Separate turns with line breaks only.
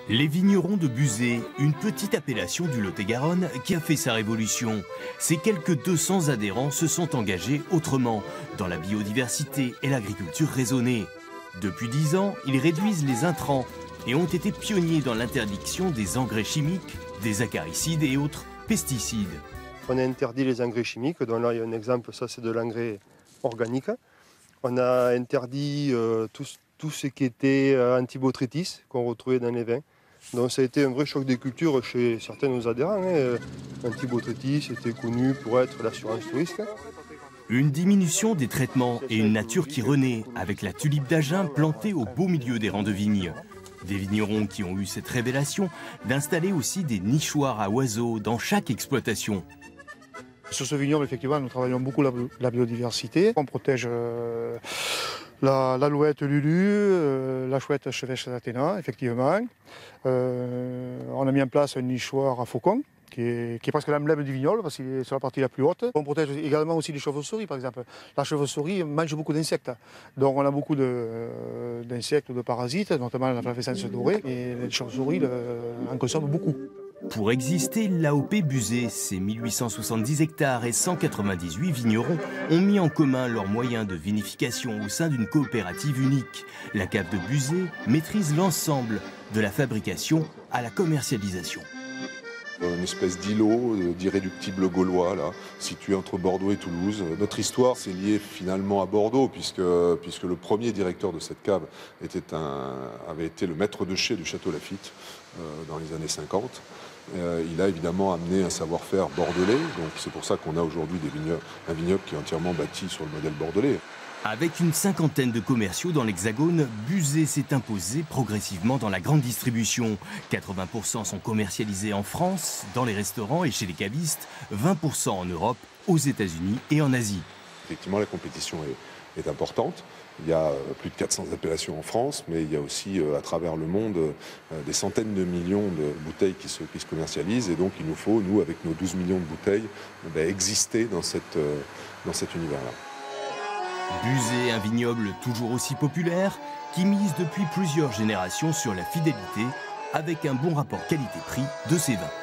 Les vignerons de Buzet, une petite appellation du Lot-et-Garonne qui a fait sa révolution. Ces quelques 200 adhérents se sont engagés autrement, dans la biodiversité et l'agriculture raisonnée. Depuis 10 ans, ils réduisent les intrants et ont été pionniers dans l'interdiction des engrais chimiques, des acaricides et autres pesticides.
On a interdit les engrais chimiques, dont là il y a un exemple, ça c'est de l'engrais organique. On a interdit tout ce qui était antibotrytis qu'on retrouvait dans les vins. Donc ça a été un vrai choc des cultures chez certains de nos adhérents. Antibotrytis était connu pour être l'assurance tout risque.
Une diminution des traitements et une nature qui renaît avec la tulipe d'Agen plantée au beau milieu des rangs de vignes. Des vignerons qui ont eu cette révélation d'installer aussi des nichoirs à oiseaux dans chaque exploitation.
Sur ce vignoble, effectivement, nous travaillons beaucoup la biodiversité. On protège l'alouette Lulu, la chouette chevêche d'Athéna, effectivement. On a mis en place un nichoir à faucons, qui est presque l'emblème du vignoble, parce qu'il est sur la partie la plus haute. On protège également aussi les chauves-souris, par exemple. La chauve-souris mange beaucoup d'insectes. Donc on a beaucoup d'insectes ou de parasites, notamment la flavescence dorée, et les chauves-souris en consomment beaucoup.
Pour exister, l'AOP Buzet, ses 1870 hectares et 198 vignerons ont mis en commun leurs moyens de vinification au sein d'une coopérative unique. La cave de Buzet maîtrise l'ensemble de la fabrication à la commercialisation.
Une espèce d'îlot d'irréductible gaulois, là, situé entre Bordeaux et Toulouse. Notre histoire s'est liée finalement à Bordeaux, puisque le premier directeur de cette cave avait été le maître de chai du château Laffitte dans les années 50. Il a évidemment amené un savoir-faire bordelais, donc c'est pour ça qu'on a aujourd'hui un vignoble qui est entièrement bâti sur le modèle bordelais.
Avec une cinquantaine de commerciaux dans l'Hexagone, Buzet s'est imposé progressivement dans la grande distribution. 80% sont commercialisés en France, dans les restaurants et chez les cavistes, 20% en Europe, aux États-Unis et en Asie.
Effectivement, la compétition est importante. Il y a plus de 400 appellations en France, mais il y a aussi à travers le monde des centaines de millions de bouteilles qui se commercialisent. Et donc il nous faut, nous, avec nos 12 millions de bouteilles, exister dans cet univers-là.
Buzet, un vignoble toujours aussi populaire, qui mise depuis plusieurs générations sur la fidélité, avec un bon rapport qualité-prix de ses vins.